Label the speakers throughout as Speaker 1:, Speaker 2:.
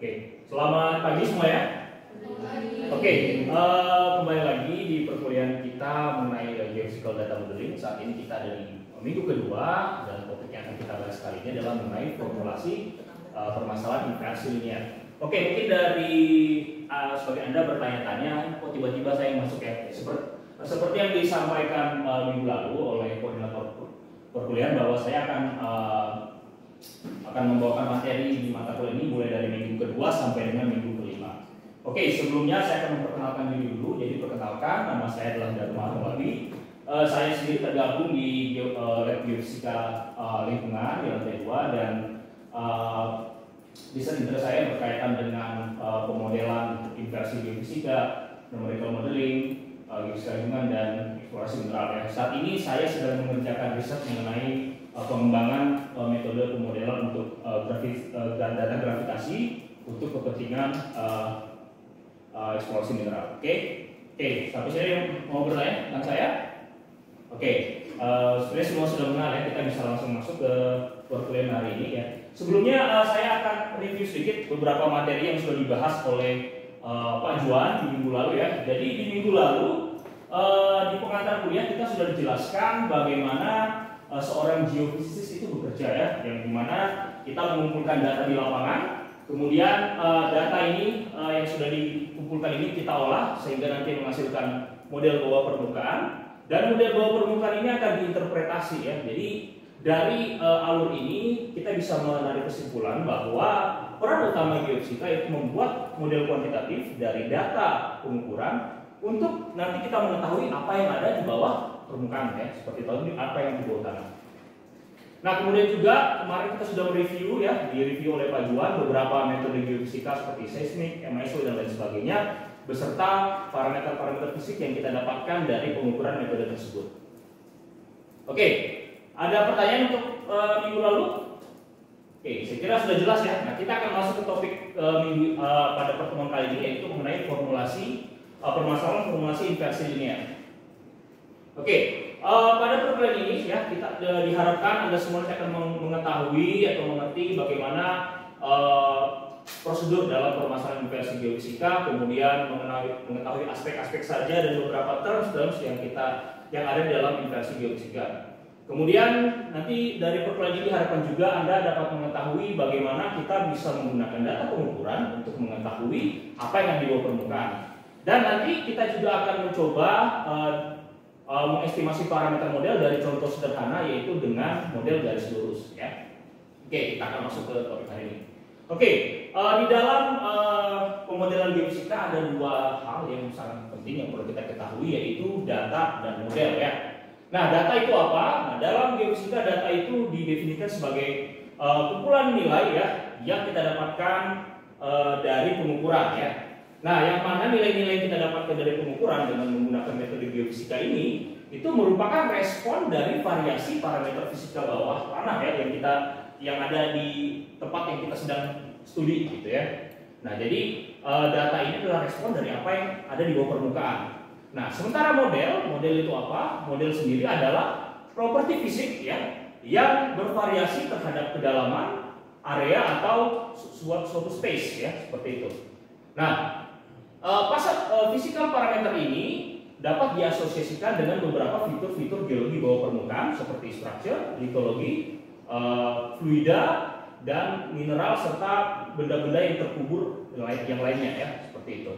Speaker 1: Oke, selamat pagi semua ya. Oke, kembali lagi di perkuliahan kita mengenai geophysical data modeling. Saat ini kita ada di minggu kedua dan topik yang akan kita bahas kali ini adalah mengenai formulasi permasalahan inversi linear. Oke, mungkin dari sebagai Anda bertanya-tanya, kok tiba-tiba saya masuk ya? Seperti yang disampaikan minggu lalu oleh koordinator perkuliahan bahwa saya akan membawakan materi di mata kuliah ini mulai dari minggu kedua sampai dengan minggu kelima. Oke, sebelumnya saya akan memperkenalkan diri dulu. Jadi perkenalkan, nama saya adalah Dharma Armawati. Saya sendiri tergabung di Lab Geofisika Lingkungan di lantai 2 dan riset interest saya berkaitan dengan pemodelan inversi geofisika, numerical modeling, geofisika lingkungan dan eksplorasi mineral. Ya. Saat ini saya sedang mengerjakan riset mengenai pengembangan metode pemodelan untuk data gravitasi untuk kepentingan eksplorasi mineral. Oke, sampai sini yang mau bertanya tentang saya? Oke, sebenarnya semua sudah mengenal ya, kita bisa langsung masuk ke perkuliahan hari ini ya. Sebelumnya saya akan review sedikit beberapa materi yang sudah dibahas oleh Pak Juan di minggu lalu ya. Jadi di minggu lalu di pengantar kuliah kita sudah dijelaskan bagaimana seorang geofisikis itu bekerja ya, yang dimana kita mengumpulkan data di lapangan, kemudian data ini yang sudah dikumpulkan ini kita olah sehingga nanti menghasilkan model bawah permukaan, dan model bawah permukaan ini akan diinterpretasi ya. Jadi dari alur ini kita bisa menarik kesimpulan bahwa peran utama geofisika itu membuat model kuantitatif dari data pengukuran untuk nanti kita mengetahui apa yang ada di bawah permukaan ya, seperti tahu apa yang di bawah tanah. Nah, kemudian juga kemarin kita sudah mereview ya, direview oleh Pak Juan beberapa metode geofisika seperti seismik, MISO dan lain sebagainya, beserta parameter-parameter fisik yang kita dapatkan dari pengukuran metode tersebut. Oke, ada pertanyaan untuk minggu lalu? Oke, saya kira sudah jelas ya. Nah, kita akan masuk ke topik pada pertemuan kali ini, yaitu mengenai permasalahan formulasi inversi linear. Oke, pada perkuliahan ini ya kita diharapkan Anda semua akan mengetahui atau mengerti bagaimana prosedur dalam permasalahan inversi geofisika, kemudian mengetahui aspek-aspek saja dan beberapa terms yang ada di dalam inversi geofisika. Kemudian nanti dari perkuliahan ini diharapkan juga Anda dapat mengetahui bagaimana kita bisa menggunakan data pengukuran untuk mengetahui apa yang ada di bawah permukaan. Dan nanti kita juga akan mencoba mengestimasi parameter model dari contoh sederhana, yaitu dengan model garis lurus ya. Oke, kita akan masuk ke topik hari ini. Oke, di dalam pemodelan geofisika ada dua hal yang sangat penting yang perlu kita ketahui, yaitu data dan model ya. Nah, data itu apa? Nah, dalam geofisika data itu didefinisikan sebagai kumpulan nilai ya yang kita dapatkan dari pengukuran ya. Nah, yang mana nilai-nilai yang kita dapatkan dari pengukuran dengan menggunakan metode geofisika ini itu merupakan respon dari variasi parameter fisika bawah tanah ya yang ada di tempat yang kita sedang studi gitu ya. Nah, jadi data ini adalah respon dari apa yang ada di bawah permukaan. Nah, sementara model itu apa? Model sendiri adalah properti fisik ya yang bervariasi terhadap kedalaman, area atau suatu space ya, seperti itu. Nah, physical parameter ini dapat diasosiasikan dengan beberapa fitur-fitur geologi bawah permukaan seperti structure, litologi, fluida, dan mineral serta benda-benda yang terkubur yang lainnya ya, seperti itu.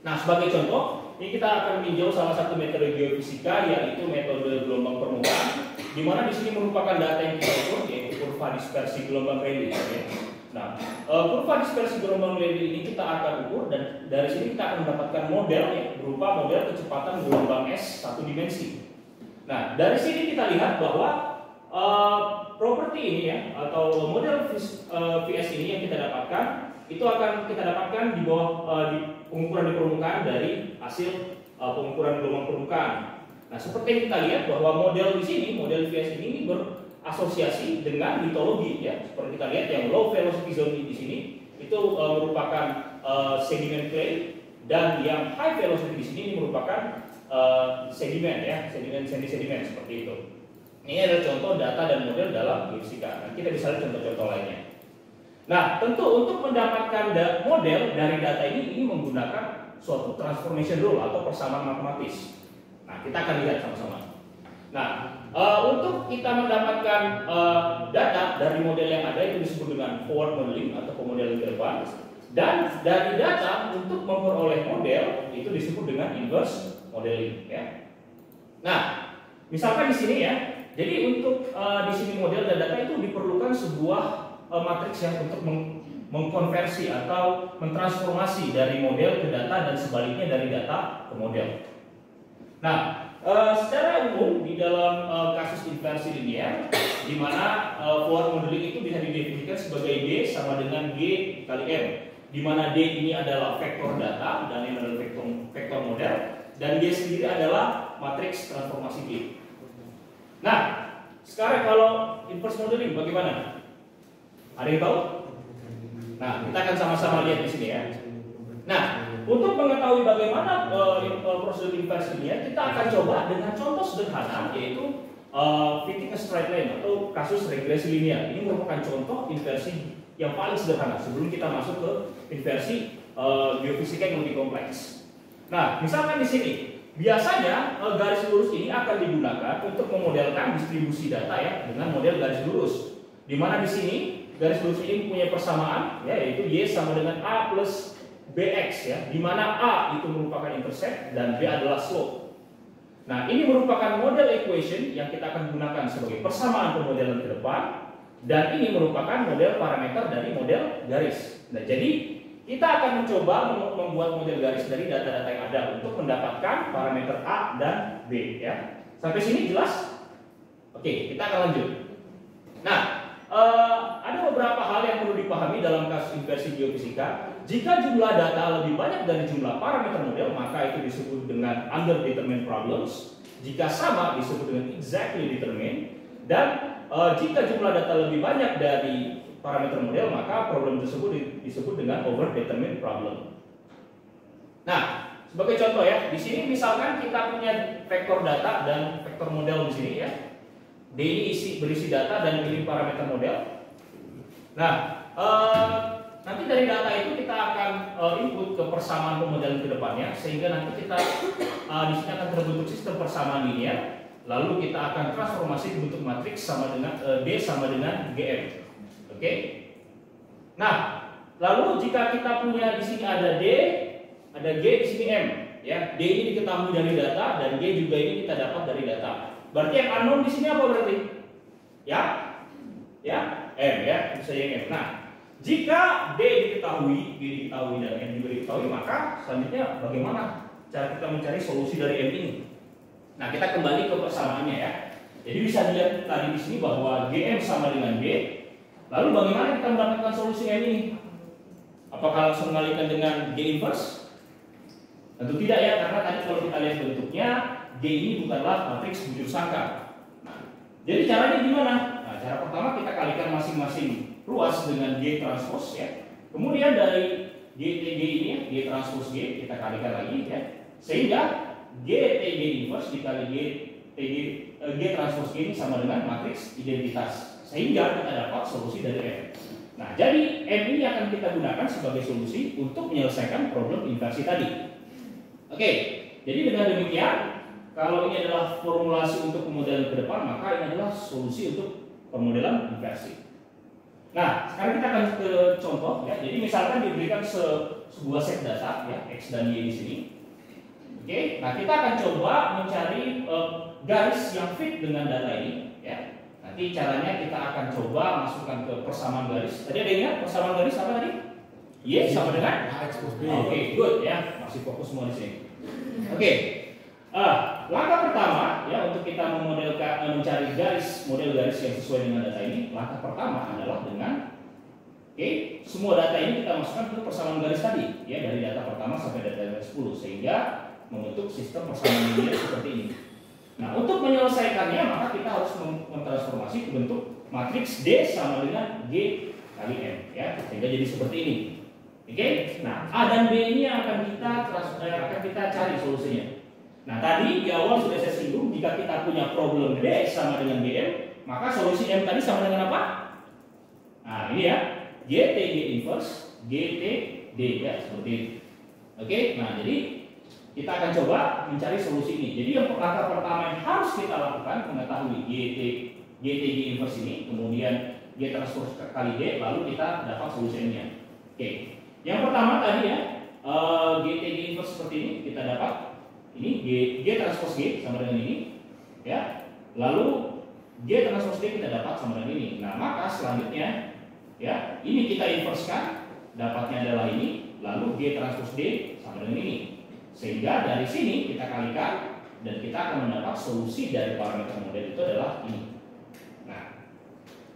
Speaker 1: Nah, sebagai contoh, ini kita akan meninjau salah satu metode geofisika, yaitu metode gelombang permukaan, di mana di sini merupakan data yang kita ukur, yaitu kurva dispersi gelombang Rayleigh ya. Nah, kurva dispersi gelombang Rayleigh ini kita akan ukur, dan dari sini kita akan mendapatkan model ya, berupa model kecepatan gelombang S satu dimensi. Nah, dari sini kita lihat bahwa properti ini ya, atau model VS ini yang kita dapatkan, itu akan kita dapatkan di bawah di pengukuran di permukaan dari hasil pengukuran gelombang permukaan. Nah, seperti yang kita lihat bahwa model di sini, model VS ini berasosiasi dengan litologi ya. Seperti kita lihat yang low velocity zone di sini itu merupakan sedimen clay, dan yang high velocity di sini merupakan sedimen ya, sedimen seperti itu. Ini adalah contoh data dan model dalam geofisika. Nah, kita bisa lihat contoh-contoh lainnya. Nah, tentu untuk mendapatkan model dari data ini menggunakan suatu transformation rule atau persamaan matematis. Nah, kita akan lihat sama-sama. Nah, untuk kita mendapatkan data dari model yang ada itu disebut dengan forward modeling atau pemodelan ke depan. Dan dari data untuk memperoleh model itu disebut dengan inverse modeling. Ya. Nah, misalkan di sini ya. Jadi untuk di sini model dan data itu diperlukan sebuah matriks yang untuk mengkonversi atau mentransformasi dari model ke data dan sebaliknya dari data ke model. Nah, secara umum di dalam kasus inversi linear, di mana forward modeling itu bisa didefinisikan sebagai D sama dengan G kali M, di mana D ini adalah vektor data dan M adalah vektor model, dan G sendiri adalah matriks transformasi G. Nah, sekarang kalau inverse modeling bagaimana? Ada yang tahu? Nah, kita akan sama-sama lihat di sini ya. Nah, untuk mengetahui bagaimana prosedur inversi ini, kita akan coba dengan contoh sederhana, yaitu fitting a straight line atau kasus regresi linear. Ini merupakan contoh inversi yang paling sederhana sebelum kita masuk ke inversi geofisika yang lebih kompleks. Nah, misalkan di sini, biasanya garis lurus ini akan digunakan untuk memodelkan distribusi data ya dengan model garis lurus. Di mana di sini garis lurus ini mempunyai persamaan ya, yaitu Y sama dengan A plus BX ya, di mana A itu merupakan intercept dan B adalah slope. Nah, ini merupakan model equation yang kita akan gunakan sebagai persamaan pemodelan ke depan, dan ini merupakan model parameter dari model garis. Nah, jadi kita akan mencoba membuat model garis dari data-data yang ada untuk mendapatkan parameter A dan B ya. Sampai sini jelas? Oke, kita akan lanjut. Nah, ada beberapa hal yang perlu dipahami dalam kasus inversi geofisika. Jika jumlah data lebih banyak dari jumlah parameter model, maka itu disebut dengan underdetermined problems. Jika sama, disebut dengan exactly determined. Dan jika jumlah data lebih banyak dari parameter model, maka problem tersebut disebut dengan overdetermined problem. Nah, sebagai contoh ya, di sini misalkan kita punya vektor data dan vektor model di sini ya. D ini berisi data dan ini parameter model. Nah, nanti dari data itu kita akan input ke persamaan pemodelan ke depannya, sehingga nanti kita di sini akan terbentuk sistem persamaan linear. Lalu kita akan transformasi bentuk matriks sama dengan D sama dengan GM. Oke. Nah, lalu jika kita punya di sini ada D, ada G di sini M, ya. D ini diketahui dari data dan G juga ini kita dapat dari data. Berarti yang unknown di sini apa berarti? Ya, ya, M ya, bisa yang M. Nah, jika D diketahui, G diketahui dan M juga diketahui, maka selanjutnya bagaimana cara kita mencari solusi dari M ini? Nah, kita kembali ke persamaannya ya. Jadi bisa dilihat tadi di sini bahwa GM sama dengan B. Lalu bagaimana kita mendapatkan solusi M ini? Apakah langsung mengalihkan dengan G inverse? Tentu tidak ya, karena tadi kalau kita lihat bentuknya, G ini bukanlah matriks bujur sangka. Nah, jadi caranya gimana? Nah, cara pertama kita kalikan masing-masing ruas dengan G transpose ya. Kemudian dari GTG ini, G transpose G, kita kalikan lagi ya. Sehingga GTG inverse dikali G transpose G ini sama dengan matriks identitas. Sehingga kita dapat solusi dari M. Nah, jadi M ini akan kita gunakan sebagai solusi untuk menyelesaikan problem inversi tadi. Oke, jadi dengan demikian, kalau ini adalah formulasi untuk pemodelan ke depan, maka ini adalah solusi untuk pemodelan inversi. Nah, sekarang kita akan ke contoh ya. Jadi misalkan diberikan sebuah set data ya, X dan Y di sini. Oke, nah kita akan coba mencari garis yang fit dengan data ini ya. Nanti caranya kita akan coba masukkan ke persamaan garis. Tadi ada ingat persamaan garis apa tadi? Y sama dengan X plus B. Oke, good ya. Masih fokus semua di sini. Oke. Langkah pertama ya untuk kita mencari model garis yang sesuai dengan data ini. Langkah pertama adalah dengan semua data ini kita masukkan ke persamaan garis tadi ya, dari data pertama sampai data 10 sehingga membentuk sistem persamaan linear seperti ini. Nah, untuk menyelesaikannya maka kita harus mentransformasi ke bentuk matriks D sama dengan G kali M ya, sehingga jadi seperti ini. Oke? Nah, A dan B ini akan kita cari solusinya. Nah, tadi di awal sudah saya singgung, jika kita punya problem D sama dengan BM, maka solusi M tadi sama dengan apa? Nah, ini ya. GTG inverse GTD ya, seperti ini. Oke, nah jadi kita akan coba mencari solusi ini. Jadi yang langkah pertama yang harus kita lakukan mengetahui GTG inverse ini, kemudian G transpose kali D, lalu kita dapat solusinya. Oke, yang pertama tadi ya, GTG inverse seperti ini kita dapat. Ini G transpose G sama dengan ini, ya. Lalu G transpose D kita dapat sama dengan ini. Nah, maka selanjutnya, ya, ini kita inversekan, dapatnya adalah ini. Lalu G transpose D sama dengan ini. Sehingga dari sini kita kalikan dan kita akan mendapat solusi dari parameter model itu adalah ini. Nah,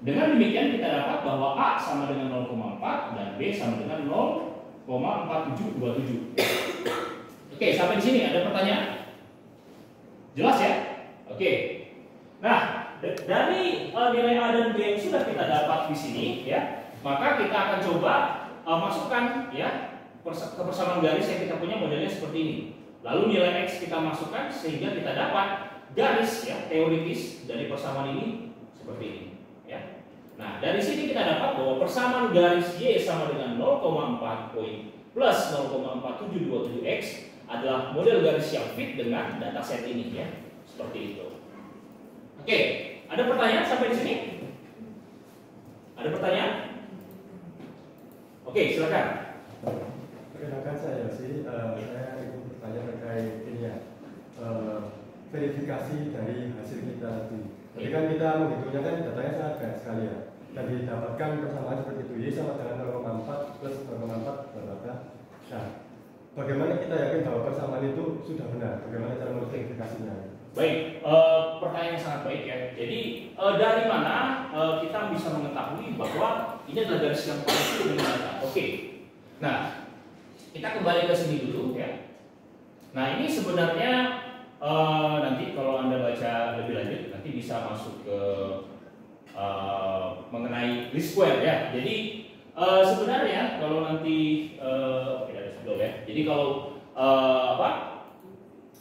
Speaker 1: dengan demikian kita dapat bahwa A sama dengan 0,4 dan B sama dengan 0,4727. Oke, sampai di sini ada pertanyaan? Jelas ya? Oke. Nah, dari nilai A dan B yang sudah kita dapat di sini, ya, maka kita akan coba masukkan ya ke persamaan garis yang kita punya modelnya seperti ini. Lalu nilai X kita masukkan sehingga kita dapat garis ya teoritis dari persamaan ini seperti ini. Ya. Nah, dari sini kita dapat bahwa persamaan garis Y sama dengan 0,4 plus 0,4727X adalah model garis yang fit dengan dataset ini ya. Seperti itu. Oke, ada pertanyaan sampai di sini? Ada pertanyaan? Oke, silakan.
Speaker 2: Perkenalkan saya sih, saya ingin bertanya terkait ini ya, verifikasi dari hasil kita tadi. Jadi kan kita menghitungnya kan datanya sangat banyak sekali ya. Dan didapatkan persamaan seperti itu, Y sama dengan 0,4 plus 0,4 berapa. Nah, bagaimana kita yakin bahwa persamaan itu sudah benar? Bagaimana cara memverifikasinya?
Speaker 1: Baik, pertanyaan yang sangat baik ya. Jadi dari mana kita bisa mengetahui bahwa ini adalah garis yang pasti dengan data? Oke. Nah, kita kembali ke sini dulu ya. Nah, ini sebenarnya nanti kalau Anda baca lebih lanjut nanti bisa masuk ke mengenai least square ya. Jadi sebenarnya kalau nanti oke, dari sebelum ya. Jadi kalau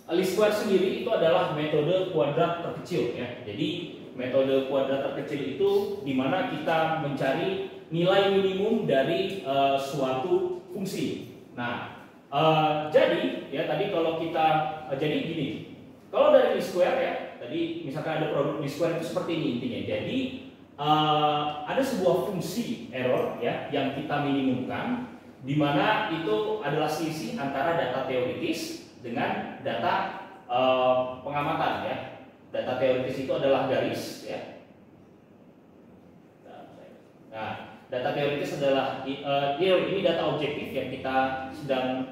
Speaker 1: least square sendiri itu adalah metode kuadrat terkecil ya. Jadi metode kuadrat terkecil itu di mana kita mencari nilai minimum dari suatu fungsi. Nah, jadi ya tadi kalau kita jadi gini, kalau dari least square ya, tadi misalkan ada produk least square itu seperti ini intinya. Jadi ada sebuah fungsi error ya yang kita minimumkan, di mana itu adalah selisih antara data teoritis dengan data pengamatan ya. Data teoritis itu adalah garis ya. Nah, data teoritis adalah ini data objektif yang kita sedang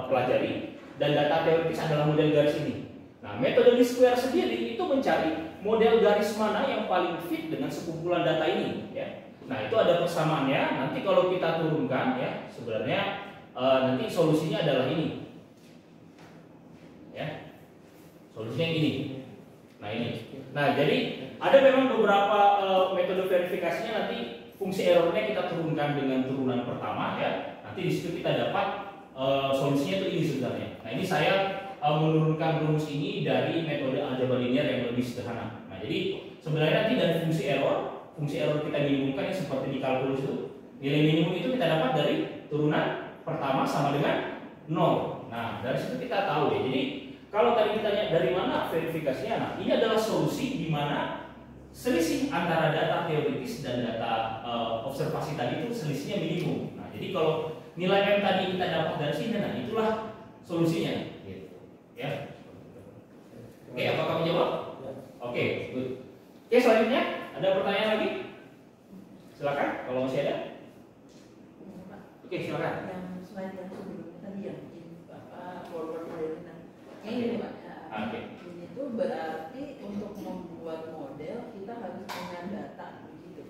Speaker 1: pelajari, dan data teoritis adalah model garis ini. Nah, metode least square sendiri itu mencari model garis mana yang paling fit dengan sekumpulan data ini ya. Nah, itu ada persamaannya. Nanti kalau kita turunkan ya, sebenarnya nanti solusinya adalah ini. Ya. Solusinya yang ini. Nah, ini. Nah, jadi ada memang beberapa metode verifikasinya, nanti fungsi errornya kita turunkan dengan turunan pertama ya. Nanti di situ kita dapat solusinya itu ini sebenarnya. Nah, ini saya menurunkan rumus ini dari metode aljabar linear yang lebih sederhana. Nah, jadi sebenarnya nanti dari fungsi error kita minimumkan yang seperti di kalkulus itu, nilai minimum itu kita dapat dari turunan pertama sama dengan 0. Nah, dari situ kita tahu ya. Jadi kalau tadi ditanya dari mana verifikasinya, nah ini adalah solusi di mana selisih antara data teoritis dan data observasi tadi itu selisihnya minimum. Nah, jadi kalau nilai M tadi kita dapat dari sini, nah itulah solusinya. Gitu. Ya. Oke, apakah menjawab? Oke, good. Oke, selanjutnya ada pertanyaan lagi? Silakan, kalau masih ada. Oke, silakan.
Speaker 3: Yang slide yang sebelumnya tadi yang Bapak forward modelnya. Ini Pak.
Speaker 1: Oke.
Speaker 3: Ini itu berarti untuk membuat model kita harus punya data begitu.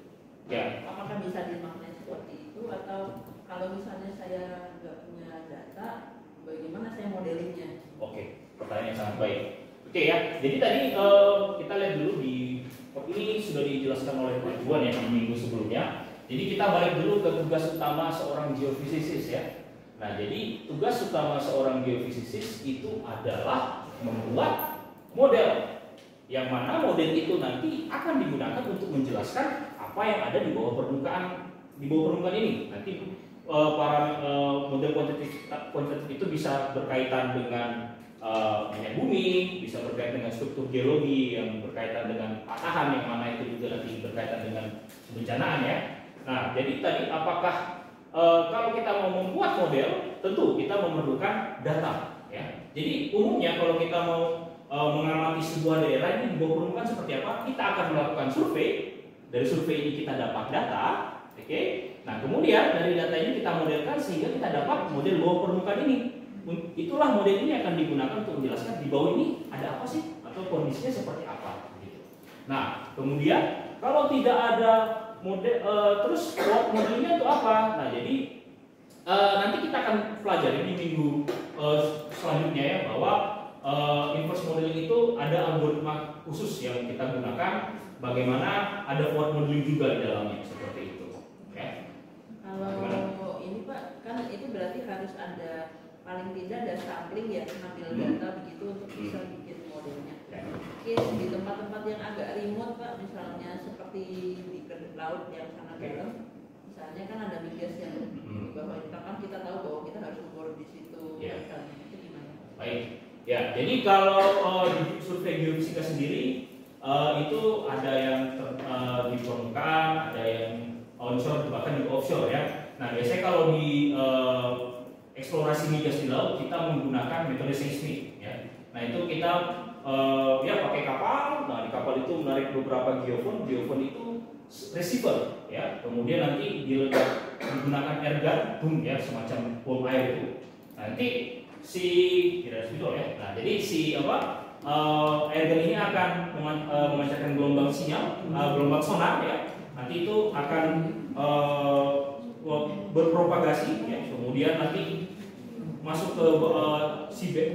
Speaker 1: Ya.
Speaker 3: Apakah bisa dimaknai seperti itu, atau kalau misalnya saya nggak punya data, bagaimana saya modelingnya?
Speaker 1: Oke, pertanyaan yang sangat baik. Oke ya, jadi tadi kita lihat dulu di ini sudah dijelaskan oleh Pak Juan ya di minggu sebelumnya. Jadi kita balik dulu ke tugas utama seorang geofisikis ya. Nah, jadi tugas utama seorang geofisikis itu adalah membuat model, yang mana model itu nanti akan digunakan untuk menjelaskan apa yang ada di bawah permukaan di bawah permukaan ini. Nanti para model kuantitatif itu bisa berkaitan dengan minyak bumi, bisa berkaitan dengan struktur geologi yang berkaitan dengan patahan, yang mana itu juga nanti berkaitan dengan kebencanaan ya. Nah, jadi tadi apakah kalau kita mau membuat model, tentu kita memerlukan data ya. Jadi umumnya kalau kita mau mengamati sebuah daerah ini di bawah permukaan seperti apa, kita akan melakukan survei. Dari survei ini kita dapat data, oke. Nah, kemudian dari data ini kita modelkan sehingga kita dapat model bawah permukaan ini. Itulah model ini akan digunakan untuk menjelaskan di bawah ini ada apa sih atau kondisinya seperti apa gitu. Nah, kemudian kalau tidak ada model terus modelnya itu apa? Nah, jadi nanti kita akan pelajari di minggu selanjutnya ya, bahwa inverse modeling itu ada algoritma khusus yang kita gunakan, bagaimana ada forward modeling juga di dalamnya seperti itu. Ya.
Speaker 3: Kalau ini Pak, kan itu berarti harus ada paling tidak ada sampling ya, ngambil data begitu untuk bisa bikin modelnya. Mungkin di tempat-tempat yang agak remote Pak, misalnya seperti di laut yang sangat dalam, misalnya kan ada migas yang di bawah itu, kan kita tahu bahwa kita harus ukur di situ. Itu gimana?
Speaker 1: Baik, ya. Jadi kalau di survei geofisika sendiri itu ada yang di permukaan, ada yang onshore, bahkan di offshore ya. Nah, biasanya kalau di eksplorasi migas di laut kita menggunakan metode seismik ya. Nah, itu kita ya pakai kapal. Nah, di kapal itu menarik beberapa geofon. Geofon itu receiver ya. Kemudian nanti digunakan airgun boom ya, semacam bom air itu. Nanti si tidak spidol ya. Nah, jadi si airgun ini akan memancarkan gelombang sinyal, gelombang sonar ya. Nanti itu akan berpropagasi ya. Kemudian nanti masuk ke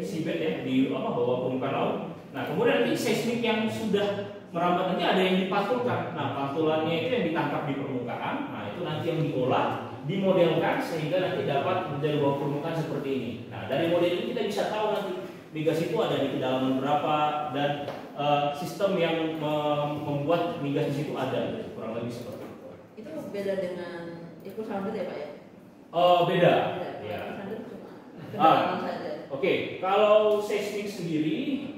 Speaker 1: seabed ya, di bawah permukaan laut. Nah, kemudian nanti seismik yang sudah merambat nanti ada yang dipantulkan. Nah, pantulannya itu yang ditangkap di permukaan. Nah, itu nanti yang diolah, dimodelkan sehingga nanti dapat model bawah permukaan seperti ini. Nah, dari model ini kita bisa tahu nanti migas itu ada di kedalaman berapa dan sistem yang membuat migas di situ ada, kurang lebih seperti itu.
Speaker 3: Itu beda dengan eco sounder ya Pak ya?
Speaker 1: Beda. Ya.
Speaker 3: Saja.
Speaker 1: Oke, kalau seismik sendiri,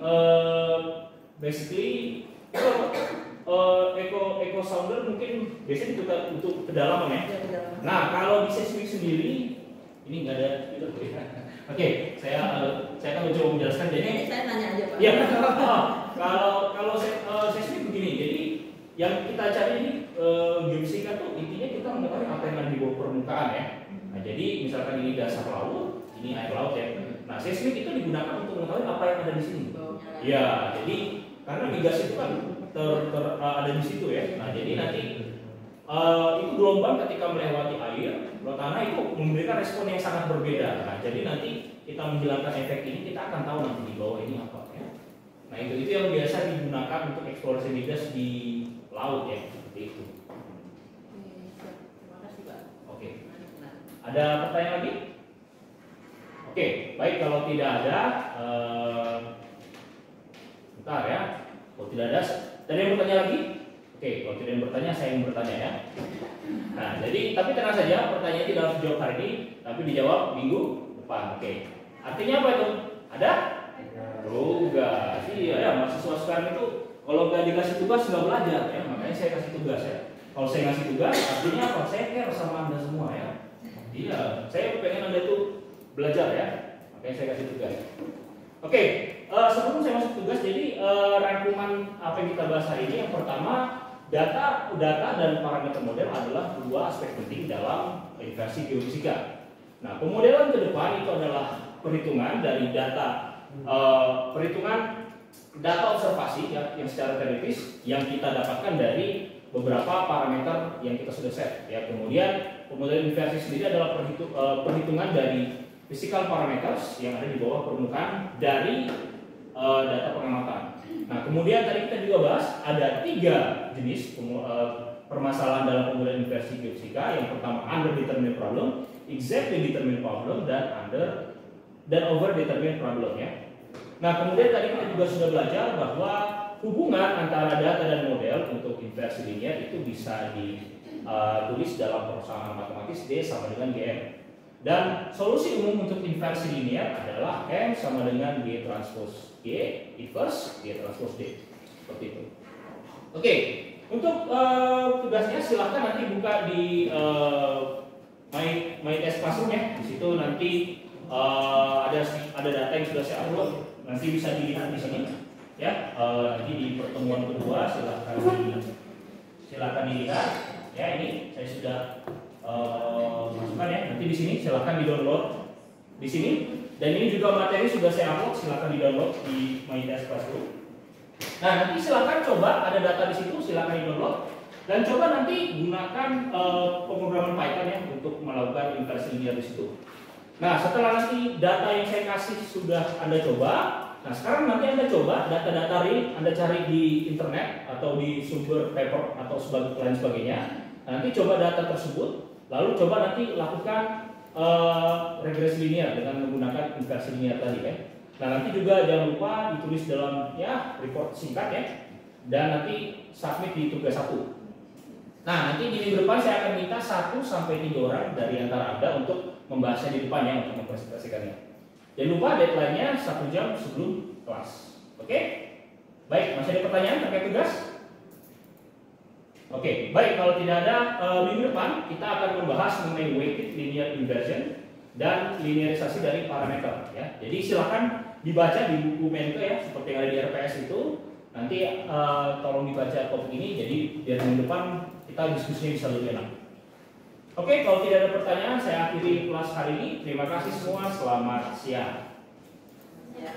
Speaker 1: basically eco sounder mungkin biasanya untuk kedalaman ya. Nah, kalau di seismik sendiri ini nggak ada. Oke, saya akan mencoba menjelaskan. Jadi
Speaker 3: saya nanya aja Pak.
Speaker 1: Ya. Kalau seismik begini, jadi yang kita cari ini geofisika tuh intinya kita mengetahui apa yang ada di bawah permukaan ya. Nah, jadi misalkan ini dasar laut, ini air laut ya. Nah, seismik itu digunakan untuk mengetahui apa yang ada di sini. Ya, jadi karena migas itu kan ada di situ ya. Nah, jadi nanti itu gelombang ketika melewati air, bawah tanah itu memberikan respon yang sangat berbeda. Nah, jadi nanti kita menghilangkan efek ini, kita akan tahu nanti di bawah ini apa ya. Nah, itu yang biasa digunakan untuk eksplorasi migas di laut ya, seperti itu.
Speaker 3: Terima kasih Pak.
Speaker 1: Oke. Ada pertanyaan lagi? Oke, baik, kalau tidak ada, bentar ya. Kalau tidak ada, ada yang bertanya lagi? Oke, kalau tidak yang bertanya, saya yang bertanya ya. Nah, jadi tapi tenang saja, pertanyaan tidak harus dijawab hari ini, tapi dijawab minggu depan. Oke. Artinya apa itu? Ada? Tugas. Iya ya, mahasiswa sekarang itu kalau nggak dikasih tugas nggak belajar ya, makanya saya kasih tugas ya. Kalau saya ngasih tugas, artinya apa? Saya care sama Anda semua ya. Iya, saya pengen Anda itu belajar ya, makanya saya kasih tugas. Oke, sebelum saya masuk tugas, jadi rangkuman apa yang kita bahas hari ini, yang pertama data dan parameter model adalah dua aspek penting dalam inversi geofisika. Nah, pemodelan ke depan itu adalah perhitungan dari perhitungan data observasi ya, yang secara teoritis yang kita dapatkan dari beberapa parameter yang kita sudah set ya. Kemudian pemodelan inversi sendiri adalah perhitungan dari physical parameters yang ada di bawah permukaan dari data pengamatan. Nah, kemudian tadi kita juga bahas ada 3 jenis permasalahan dalam pemodelan inversi geofisika. Yang pertama underdetermined problem, exactly determined problem, dan overdetermined problem ya. Nah, kemudian tadi kita juga sudah belajar bahwa hubungan antara data dan model untuk inversi linear itu bisa tulis dalam persamaan matematis D sama dengan GM. Dan solusi umum untuk inversi linear adalah M sama dengan G transpose G inverse G transpose D. Seperti itu. Oke, untuk tugasnya silahkan nanti buka di My Test Classroom ya. Di situ nanti ada data yang sudah saya upload. Nanti bisa dilihat di sini. Ya, nanti di pertemuan kedua silahkan dilihat. Ya, ini saya sudah masukkan ya. Nanti di sini silahkan di download di sini. Dan ini juga materi sudah saya upload, silahkan di download di My Test Classroom. Nah, nanti silahkan coba ada data di situ, silahkan di download dan coba nanti gunakan pemrograman Python ya untuk melakukan inversi linear di situ. Nah, setelah nanti data yang saya kasih sudah Anda coba, nah sekarang nanti Anda coba data-data real Anda cari di internet atau di sumber paper atau lain sebagainya. Nah, nanti coba data tersebut, lalu coba nanti lakukan regresi linear dengan menggunakan inversi linear tadi ya. Nah, nanti juga jangan lupa ditulis dalam ya report singkat ya, dan nanti submit di tugas 1. Nah, nanti di minggu depan saya akan minta 1 sampai 3 orang dari antara Anda untuk membahasnya di depan ya, untuk mempresentasikannya. Jangan lupa deadline-nya 1 jam sebelum kelas. Oke? Baik, masih ada pertanyaan terkait tugas? Oke, baik, kalau tidak ada, minggu depan kita akan membahas mengenai weighted linear inversion dan linearisasi dari parameter ya. Jadi silakan dibaca di buku Menke ya, seperti yang ada di RPS itu. Nanti tolong dibaca topik ini, jadi biar minggu depan kita diskusinya bisa lebih enak. Oke, kalau tidak ada pertanyaan, saya akhiri kelas hari ini. Terima kasih semua, selamat siang.
Speaker 3: Ya.